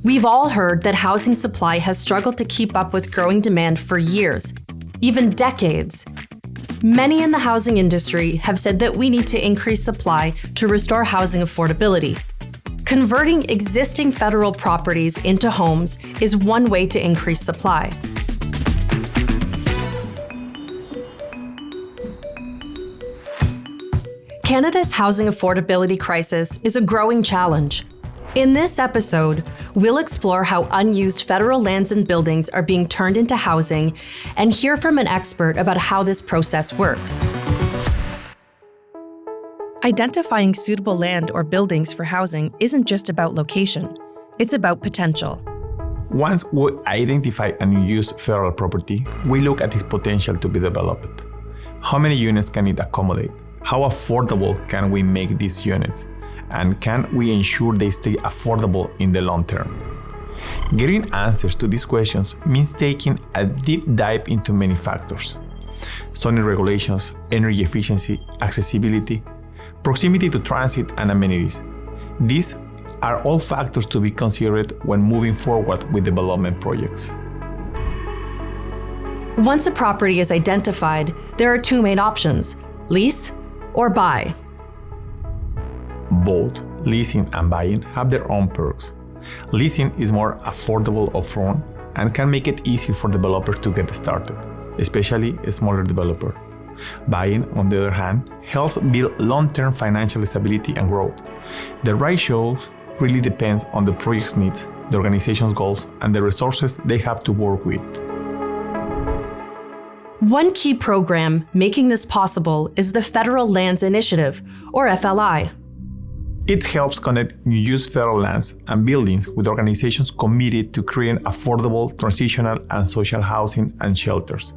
We've all heard that housing supply has struggled to keep up with growing demand for years, even decades. Many in the housing industry have said that we need to increase supply to restore housing affordability. Converting existing federal properties into homes is one way to increase supply. Canada's housing affordability crisis is a growing challenge. In this episode, we'll explore how unused federal lands and buildings are being turned into housing and hear from an expert about how this process works. Identifying suitable land or buildings for housing isn't just about location, it's about potential. Once we identify an unused federal property, we look at its potential to be developed. How many units can it accommodate? How affordable can we make these units? And can we ensure they stay affordable in the long term? Getting answers to these questions means taking a deep dive into many factors: zoning regulations, energy efficiency, accessibility, proximity to transit and amenities. These are all factors to be considered when moving forward with development projects. Once a property is identified, there are two main options: lease or buy. Both leasing and buying have their own perks. Leasing is more affordable upfront and can make it easy for developers to get started, especially a smaller developer. Buying, on the other hand, helps build long-term financial stability and growth. The ratio really depends on the project's needs, the organization's goals, and the resources they have to work with. One key program making this possible is the Federal Lands Initiative, or FLI. It helps connect unused federal lands and buildings with organizations committed to creating affordable, transitional, and social housing and shelters.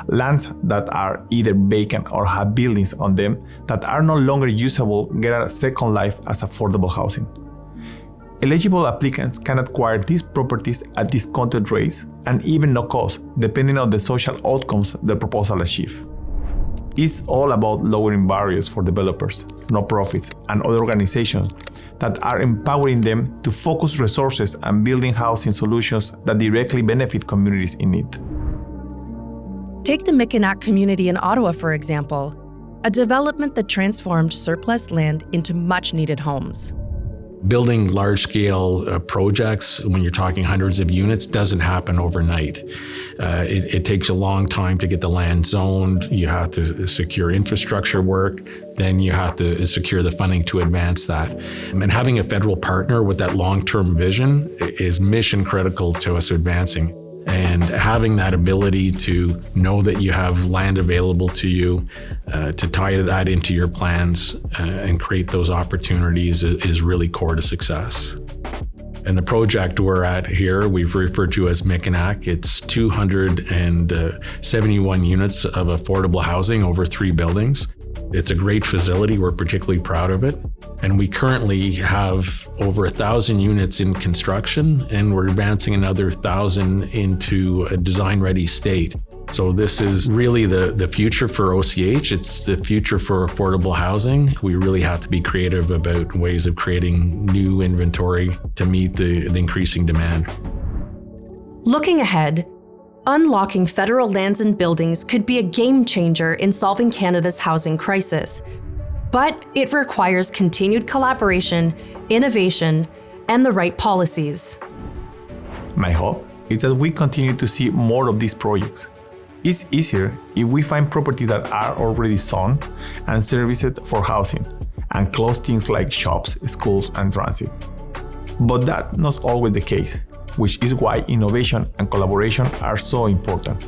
Lands that are either vacant or have buildings on them that are no longer usable get a second life as affordable housing. Eligible applicants can acquire these properties at discounted rates and even no cost, depending on the social outcomes the proposal achieves. It's all about lowering barriers for developers, nonprofits, and other organizations that are empowering them to focus resources and building housing solutions that directly benefit communities in need. Take the Mi'kmaq community in Ottawa, for example, a development that transformed surplus land into much-needed homes. Building large-scale projects, when you're talking hundreds of units, doesn't happen overnight. It takes a long time to get the land zoned. You have to secure infrastructure work. Then you have to secure the funding to advance that. And having a federal partner with that long-term vision is mission critical to us advancing. And having that ability to know that you have land available to you, to tie that into your plans and create those opportunities is really core to success. And the project we're at here, we've referred to as Mi'kmaq. It's 271 units of affordable housing over 3 buildings. It's a great facility. We're particularly proud of it. And we currently have over 1,000 units in construction, and we're advancing another 1,000 into a design-ready state. So this is really the future for OCH. It's the future for affordable housing. We really have to be creative about ways of creating new inventory to meet the increasing demand. Looking ahead, unlocking federal lands and buildings could be a game changer in solving Canada's housing crisis. But it requires continued collaboration, innovation, and the right policies. My hope is that we continue to see more of these projects. It's easier if we find properties that are already zoned and serviced for housing, and close things like shops, schools, and transit. But that's not always the case, which is why innovation and collaboration are so important.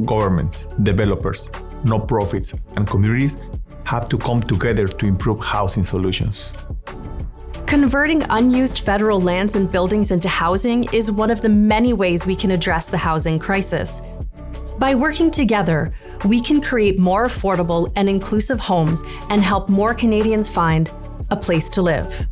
Governments, developers, nonprofits, and communities have to come together to improve housing solutions. Converting unused federal lands and buildings into housing is one of the many ways we can address the housing crisis. By working together, we can create more affordable and inclusive homes and help more Canadians find a place to live.